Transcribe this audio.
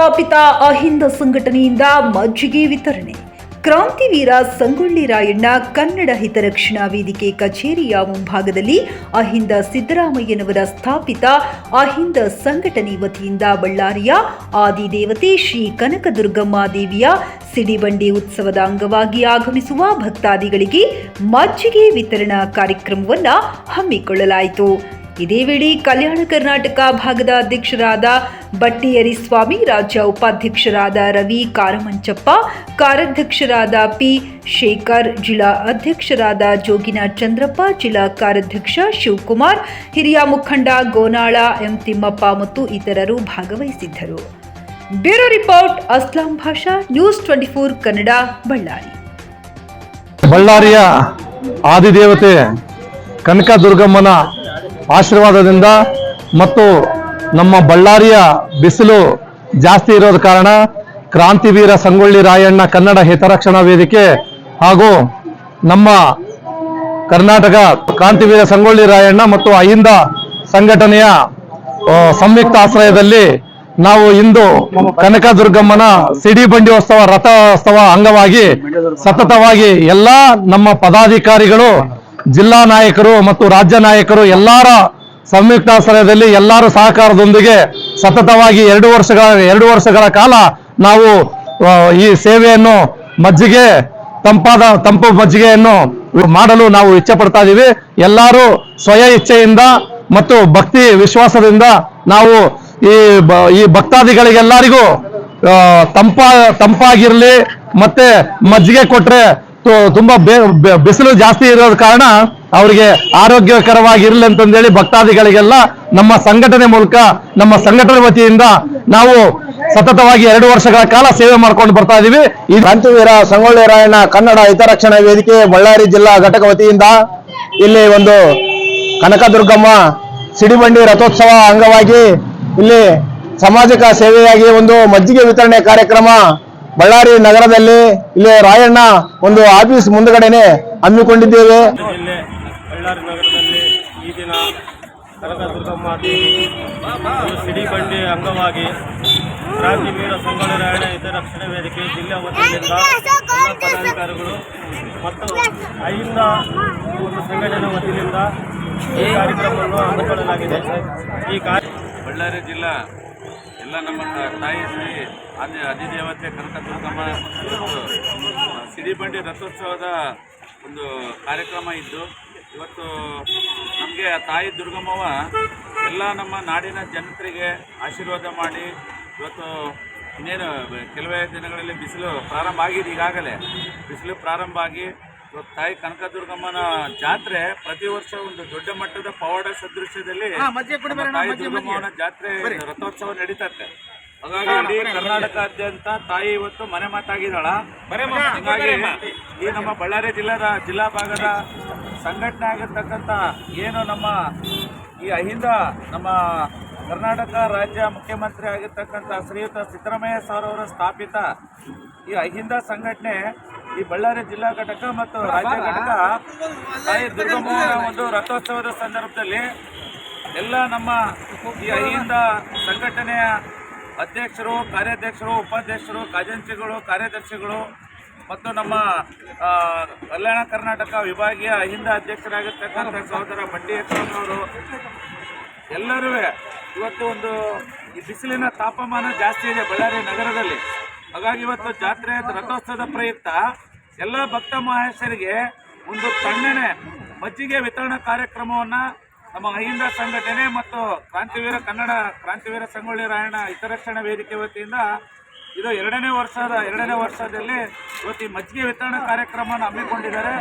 ಸ್ಥಾಪಿತ ಅಹಿಂದ ಸಂಘಟನೆಯಿಂದ ಮಜ್ಜಿಗೆ ವಿತರಣೆ. ಕ್ರಾಂತಿವೀರ ಸಂಗೊಳ್ಳಿ ರಾಯಣ್ಣ ಕನ್ನಡ ಹಿತರಕ್ಷಣಾ ವೇದಿಕೆ ಕಚೇರಿಯ ಮುಂಭಾಗದಲ್ಲಿ ಅಹಿಂದ ಸಿದ್ದರಾಮಯ್ಯನವರ ಸ್ಥಾಪಿತ ಅಹಿಂದ ಸಂಘಟನೆ ವತಿಯಿಂದ ಬಳ್ಳಾರಿಯ ಆದಿದೇವತೆ ಶ್ರೀ ಕನಕದುರ್ಗಮ್ಮ ದೇವಿಯ ಸಿಡಿಬಂಡಿ ಉತ್ಸವದ ಅಂಗವಾಗಿ ಆಗಮಿಸುವ ಭಕ್ತಾದಿಗಳಿಗೆ ಮಜ್ಜಿಗೆ ವಿತರಣಾ ಕಾರ್ಯಕ್ರಮವನ್ನು ಹಮ್ಮಿಕೊಳ್ಳಲಾಯಿತು. ಇದೇ ವೇಳೆ ಕಲ್ಯಾಣ ಕರ್ನಾಟಕ ಭಾಗದ ಅಧ್ಯಕ್ಷರಾದ ಬಟ್ಟಿಯರಿಸ್ವಾಮಿ, ರಾಜ್ಯ ಉಪಾಧ್ಯಕ್ಷರಾದ ರವಿ ಕಾರಮಂಚಪ್ಪ, ಕಾರ್ಯಾಧ್ಯಕ್ಷರಾದ ಪಿ ಶೇಖರ್, ಜಿಲ್ಲಾ ಅಧ್ಯಕ್ಷರಾದ ಜೋಗಿನ ಚಂದ್ರಪ್ಪ, ಜಿಲ್ಲಾ ಕಾರ್ಯಾಧ್ಯಕ್ಷ ಶಿವಕುಮಾರ್, ಹಿರಿಯ ಮುಖಂಡ ಗೋನಾಳ ಎಂ ತಿಮ್ಮಪ್ಪ ಮತ್ತು ಇತರರು ಭಾಗವಹಿಸಿದ್ದರು. ಬ್ಯೂರೋ ರಿಪೋರ್ಟ್ ಅಸ್ಲಾಂ ಭಾಷಾ, ನ್ಯೂಸ್ 24 ಕನ್ನಡ, ಬಳ್ಳಾರಿ. ಬಳ್ಳಾರಿಯ ಆದಿದೇವತೆ ಕನಕದುರ್ಗಮ್ಮನ ಆಶೀರ್ವಾದದಿಂದ ಮತ್ತು ನಮ್ಮ ಬಳ್ಳಾರಿಯ ಬಿಸಿಲು ಜಾಸ್ತಿ ಇರೋದ ಕಾರಣ ಕ್ರಾಂತಿವೀರ ಸಂಗೊಳ್ಳಿ ರಾಯಣ್ಣ ಕನ್ನಡ ಹಿತರಕ್ಷಣಾ ವೇದಿಕೆ ಹಾಗೂ ನಮ್ಮ ಕರ್ನಾಟಕ ಕ್ರಾಂತಿವೀರ ಸಂಗೊಳ್ಳಿ ರಾಯಣ್ಣ ಮತ್ತು ಅಹಿಂದ ಸಂಘಟನೆಯ ಸಂಯುಕ್ತ ಆಶ್ರಯದಲ್ಲಿ ನಾವು ಇಂದು ಕನಕದುರ್ಗಮ್ಮನ ಸಿಡಿಬಂಡಿ ಉತ್ಸವ ರಥೋತ್ಸವ ಅಂಗವಾಗಿ ಸತತವಾಗಿ ಎಲ್ಲ ನಮ್ಮ ಪದಾಧಿಕಾರಿಗಳು, ಜಿಲ್ಲಾ ನಾಯಕರು ಮತ್ತು ರಾಜ್ಯ ನಾಯಕರು ಎಲ್ಲರ ಸಂಯುಕ್ತಾಶ್ರಯದಲ್ಲಿ ಎಲ್ಲರ ಸಹಕಾರದೊಂದಿಗೆ ಸತತವಾಗಿ 2 ವರ್ಷಗಳ ಕಾಲ ನಾವು ಈ ಸೇವೆಯನ್ನು ಮಜ್ಜಿಗೆ ತಂಪು ಮಜ್ಜಿಗೆಯನ್ನು ಮಾಡಲು ನಾವು ಇಚ್ಛೆ ಪಡ್ತಾ ಇದ್ದೀವಿ. ಎಲ್ಲರೂ ಸ್ವಯ ಇಚ್ಛೆಯಿಂದ ಮತ್ತು ಭಕ್ತಿ ವಿಶ್ವಾಸದಿಂದ ನಾವು ಈ ಭಕ್ತಾದಿಗಳಿಗೆಲ್ಲರಿಗೂ ತಂಪಾಗಿರಲಿ ಮತ್ತೆ ಮಜ್ಜಿಗೆ ಕೊಟ್ರೆ ತುಂಬಾ ಬಿಸಿಲು ಜಾಸ್ತಿ ಇರೋದ ಕಾರಣ ಅವರಿಗೆ ಆರೋಗ್ಯಕರವಾಗಿರಲಿ ಅಂತಂದೇಳಿ ಭಕ್ತಾದಿಗಳಿಗೆಲ್ಲ ನಮ್ಮ ಸಂಘಟನೆ ಮೂಲಕ, ನಮ್ಮ ಸಂಘಟನೆ ವತಿಯಿಂದ ನಾವು ಸತತವಾಗಿ 2 ವರ್ಷಗಳ ಕಾಲ ಸೇವೆ ಮಾಡ್ಕೊಂಡು ಬರ್ತಾ ಇದೀವಿ. ಈ ಕ್ರಾಂತಿವೀರ ಸಂಗೊಳ್ಳಿ ರಾಯಣ್ಣ ಕನ್ನಡ ಹಿತರಕ್ಷಣಾ ವೇದಿಕೆ ಬಳ್ಳಾರಿ ಜಿಲ್ಲಾ ಘಟಕ ವತಿಯಿಂದ ಇಲ್ಲಿ ಒಂದು ಕನಕದುರ್ಗಮ್ಮ ಸಿಡಿಬಂಡಿ ರಥೋತ್ಸವ ಅಂಗವಾಗಿ ಇಲ್ಲಿ ಸಾಮಾಜಿಕ ಸೇವೆಯಾಗಿ ಒಂದು ಮಜ್ಜಿಗೆ ವಿತರಣೆ ಕಾರ್ಯಕ್ರಮ ಬಳ್ಳಾರಿ ನಗರದಲ್ಲಿ ಇಲ್ಲಿ ರಾಯಣ್ಣ ಒಂದು ಆಫೀಸ್ ಮುಂದುಗಡೆನೆ ಹಮ್ಮಿಕೊಂಡಿದ್ದೇವೆ. ಬಳ್ಳಾರಿ ನಗರದಲ್ಲಿ ಈ ದಿನ ಕನಕದುರ್ಗಮ್ಮ ದೇವಿ ಸಿಡಿಬಂಡಿ ಅಂಗವಾಗಿ ಕ್ರಾಂತಿವೀರ ಸಂಗೊಳ್ಳಿ ರಾಯಣ್ಣ ಹಿತರಕ್ಷಣಾ ವೇದಿಕೆ ಜಿಲ್ಲಾ ವತಿಯಿಂದ ಎಲ್ಲ ಪದಾಧಿಕಾರಿಗಳು ಮತ್ತು ಅಹಿಂದ ಒಂದು ಸಂಘಟನೆ ವತಿಯಿಂದ ಈ ಕಾರ್ಯಕ್ರಮವನ್ನು ಹಮ್ಮಿಕೊಳ್ಳಲಾಗಿದೆ. ಈ ಬಳ್ಳಾರಿ ಜಿಲ್ಲಾ ಎಲ್ಲ ನಮ್ಮ ತಾಯಿ ಶ್ರೀ ಅಧಿದೇವತೆ ಕನಕದುರ್ಗಮ್ಮ ಸಿಡಿಬಂಡಿ ರಥೋತ್ಸವದ ಒಂದು ಕಾರ್ಯಕ್ರಮ ಇದ್ದು, ಇವತ್ತು ನಮಗೆ ತಾಯಿ ದುರ್ಗಮ್ಮವ ಎಲ್ಲ ನಮ್ಮ ನಾಡಿನ ಜನತೆಗೆ ಆಶೀರ್ವಾದ ಮಾಡಿ ಇವತ್ತು ಇನ್ನೇನು ಕೆಲವೇ ದಿನಗಳಲ್ಲಿ ಬಿಸಿಲು ಪ್ರಾರಂಭ ಆಗಿದೆ. ಈಗಾಗಲೇ ಬಿಸಿಲು ಪ್ರಾರಂಭ ಆಗಿ ಇವತ್ತು ತಾಯಿ ಕನಕದುರ್ಗಮ್ಮನ ಜಾತ್ರೆ ಪ್ರತಿ ವರ್ಷ ಒಂದು ದೊಡ್ಡ ಮಟ್ಟದ ಪವಾಡ ಸದೃಶ್ಯದಲ್ಲಿ ತಾಯಿ ದುರ್ಗಮ್ಮನ ಜಾತ್ರೆ ರಥೋತ್ಸವ ನಡೀತತ್ತೆ. ಹಾಗಾಗಿ ಇಡೀ ಕರ್ನಾಟಕಾದ್ಯಂತ ತಾಯಿ ಇವತ್ತು ಮನೆ ಮಾತಾಗಿದ್ದಾಳ. ಹಾಗಾಗಿ ಈ ನಮ್ಮ ಬಳ್ಳಾರಿ ಜಿಲ್ಲಾ ಭಾಗದ ಸಂಘಟನೆ ಆಗಿರ್ತಕ್ಕಂಥ ಏನು ನಮ್ಮ ಈ ಅಹಿಂದ ನಮ್ಮ ಕರ್ನಾಟಕ ರಾಜ್ಯ ಮುಖ್ಯಮಂತ್ರಿ ಆಗಿರ್ತಕ್ಕಂಥ ಶ್ರೀಯುತ ಸಿದ್ದರಾಮಯ್ಯ ಸರ್ ಅವರ ಸ್ಥಾಪಿತ ಈ ಅಹಿಂದ ಸಂಘಟನೆ ಈ ಬಳ್ಳಾರಿ ಜಿಲ್ಲಾ ಘಟಕ ಮತ್ತು ರಾಜ್ಯ ಘಟಕ ತಾಯಿ ದುರ್ಗಮ್ಮನ ಒಂದು ರಥೋತ್ಸವದ ಸಂದರ್ಭದಲ್ಲಿ ಎಲ್ಲ ನಮ್ಮ ಈ ಅಹಿಂದ ಸಂಘಟನೆಯ ಅಧ್ಯಕ್ಷರು, ಕಾರ್ಯಾಧ್ಯಕ್ಷರು, ಉಪಾಧ್ಯಕ್ಷರು, ಖಜಾಂಚಿಗಳು, ಕಾರ್ಯದರ್ಶಿಗಳು ಮತ್ತು ನಮ್ಮ ಕಲ್ಯಾಣ ಕರ್ನಾಟಕ ವಿಭಾಗೀಯ ಅಹಿಂದ ಅಧ್ಯಕ್ಷರಾಗಿರ್ತಕ್ಕಂಥ ಸಹೋದರ ಬಟ್ಟಿಯರಿಸ್ವಾಮಿಯವರು ಎಲ್ಲರೂ ಇವತ್ತು ಒಂದು ಈ ಬಿಸಿಲಿನ ತಾಪಮಾನ ಜಾಸ್ತಿ ಇದೆ ಬಳ್ಳಾರಿ ನಗರದಲ್ಲಿ. ಹಾಗಾಗಿ ಇವತ್ತು ಜಾತ್ರೆ ರಥೋತ್ಸವದ ಪ್ರಯುಕ್ತ ಎಲ್ಲ ಭಕ್ತ ಮಹೇಶರಿಗೆ ಒಂದು ತಣ್ಣನೆ ಮಜ್ಜಿಗೆ ವಿತರಣಾ ಕಾರ್ಯಕ್ರಮವನ್ನು ನಮ್ಮ ಅಹಿಂದ ಸಂಘಟನೆ ಮತ್ತು ಕ್ರಾಂತಿವೀರ ಸಂಗೊಳ್ಳಿ ರಾಯಣ್ಣ ಹಿತರಕ್ಷಣಾ ವೇದಿಕೆ ವತಿಯಿಂದ ಇದು 2ನೇ ವರ್ಷದಲ್ಲಿ ಇವತ್ತು ಈ ಮಜ್ಜಿಗೆ ವಿತರಣಾ ಕಾರ್ಯಕ್ರಮವನ್ನು ಹಮ್ಮಿಕೊಂಡಿದ್ದಾರೆ.